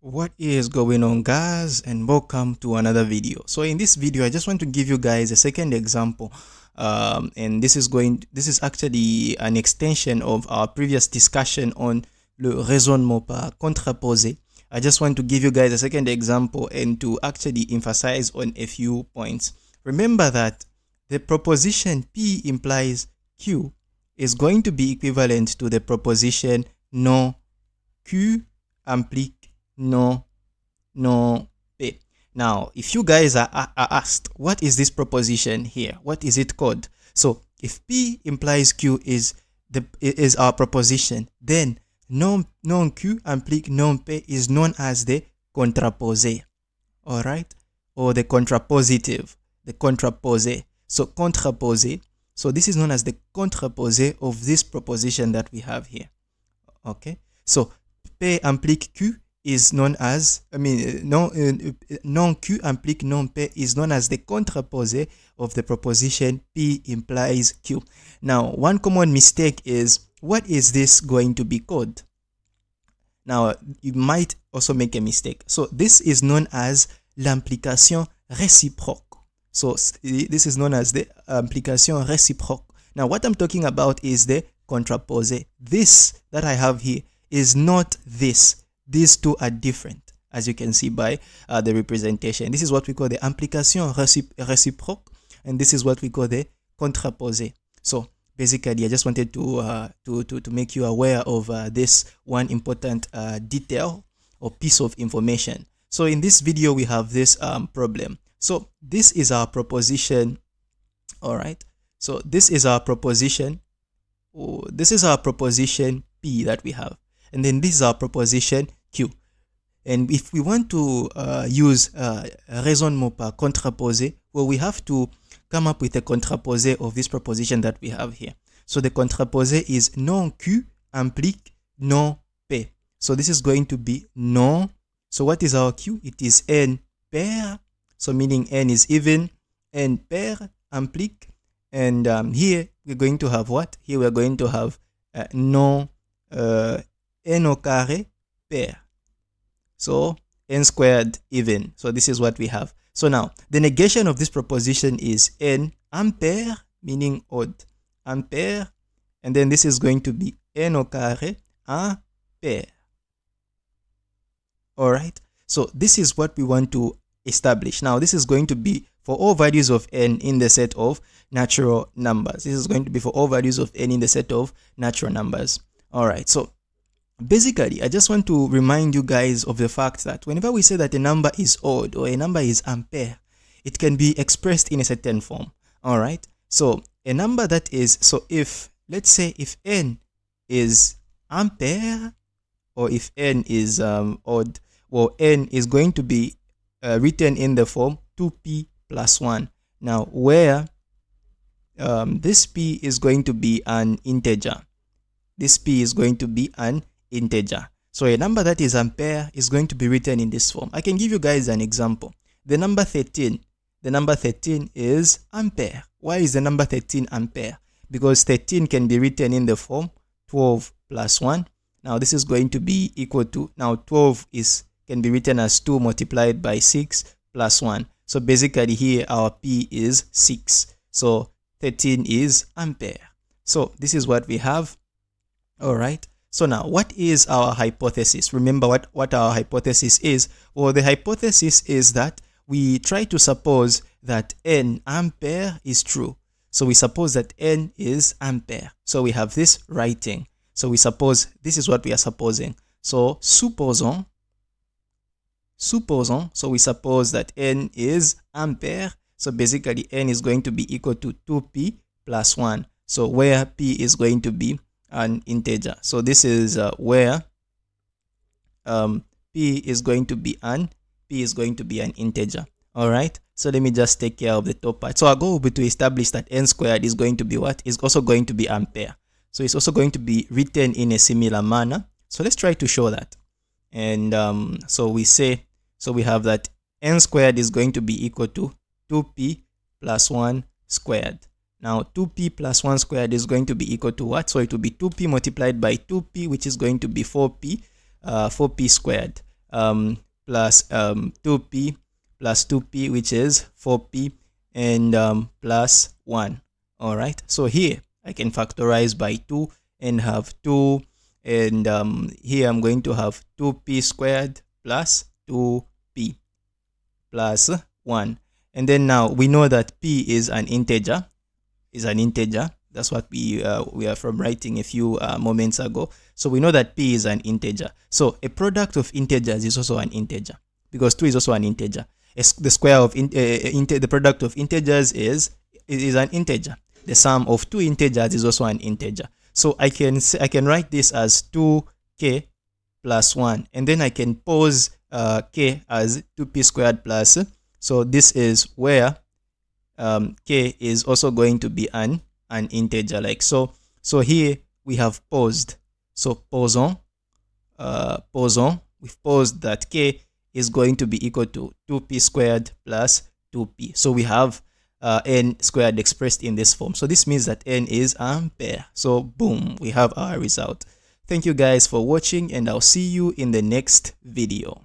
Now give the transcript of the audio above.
What is going on, guys, and welcome to another video. So in this video I just want to give you guys a second example, and this is actually an extension of our previous discussion on le raisonnement par contraposé. I just want to give you guys a second example and to actually emphasize on a few points. Remember that the proposition P implies Q is going to be equivalent to the proposition non Q implique non P. Now, if you guys are asked, what is this proposition here? What is it called? So, if P implies Q is our proposition, then non Q implique non P is known as the contraposé. All right, or the contrapositive, the contraposé. So contraposé. So this is known as the contraposé of this proposition that we have here. Okay, so P implique Q is known as, non Q implique non P is known as the contraposé of the proposition P implies Q. Now, one common mistake is, what is this going to be called? Now, you might also make a mistake. So this is known as l'implication réciproque. So this is known as the implication réciproque. Now, what I'm talking about is the contraposé. This that I have here is not this. These two are different, as you can see by the representation. This is what we call the implication réciproque, and this is what we call the contraposé. So basically, I just wanted to make you aware of this one important detail or piece of information. So in this video, we have this problem. So this is our proposition. All right. So this is our proposition. Oh, this is our proposition P that we have. And then this is our proposition Q. And if we want to use raisonnement par contraposé, well, we have to come up with a contraposé of this proposition that we have here. So the contraposé is non Q implique non P. So this is going to be non. So what is our Q? It is n pair. So meaning n is even, n pair implique. And here we're going to have what? Here we're going to have non n au carré pair. So n squared even. So this is what we have. So now the negation of this proposition is n impair, meaning odd, impair, and then this is going to be n au carré impair. All right. So this is what we want to establish. Now this is going to be for all values of n in the set of natural numbers. This is going to be for all values of n in the set of natural numbers. All right. So basically, I just want to remind you guys of the fact that whenever we say that a number is odd or a number is impair, it can be expressed in a certain form. All right. So a number that is, so if, let's say if n is impair or if n is odd, well, n is going to be written in the form 2p plus 1. Now, where this p is going to be an integer. This p is going to be an integer. So a number that is impair is going to be written in this form. I can give you guys an example. The number 13. The number 13 is impair. Why is the number 13 impair? Because 13 can be written in the form 12 plus 1. Now this is going to be equal to, now 12 can be written as 2 multiplied by 6 plus 1. So basically here our P is 6. So 13 is impair. So this is what we have. All right. So now, what is our hypothesis? Remember what our hypothesis is? Well, the hypothesis is that we try to suppose that n impair is true. So we suppose that n is impair. So we have this writing. So we suppose, this is what we are supposing. So supposons, so we suppose that n is impair. So basically n is going to be equal to 2p plus 1. So where p is going to be an integer. So this is where p is going to be an integer. All right. So let me just take care of the top part. So our goal will be to establish that n squared is going to be what? Is also going to be ampere. So it's also going to be written in a similar manner. So let's try to show that. And so we say, so we have that n squared is going to be equal to 2p plus 1 squared. Now 2p plus 1 squared is going to be equal to what? So it will be 2p multiplied by 2p, which is going to be 4p, 4p squared. plus 2p plus 2p, which is 4p, and plus 1. All right, so here I can factorize by 2 and have 2, and here I'm going to have 2p squared plus 2p plus 1. And then now we know that p is an integer, That's what we are from writing a few moments ago. So we know that p is an integer. So a product of integers is also an integer, because 2 is also an integer. The square of the product of integers is an integer. The sum of two integers is also an integer. So I can write this as 2k plus 1, and then I can pose k as 2p squared plus. So this is where k is also going to be an integer, like so. So here we have posed. So posons, we've posed that k is going to be equal to 2p squared plus 2p. So we have n squared expressed in this form. So this means that n is ampere. So boom, we have our result. Thank you guys for watching, and I'll see you in the next video.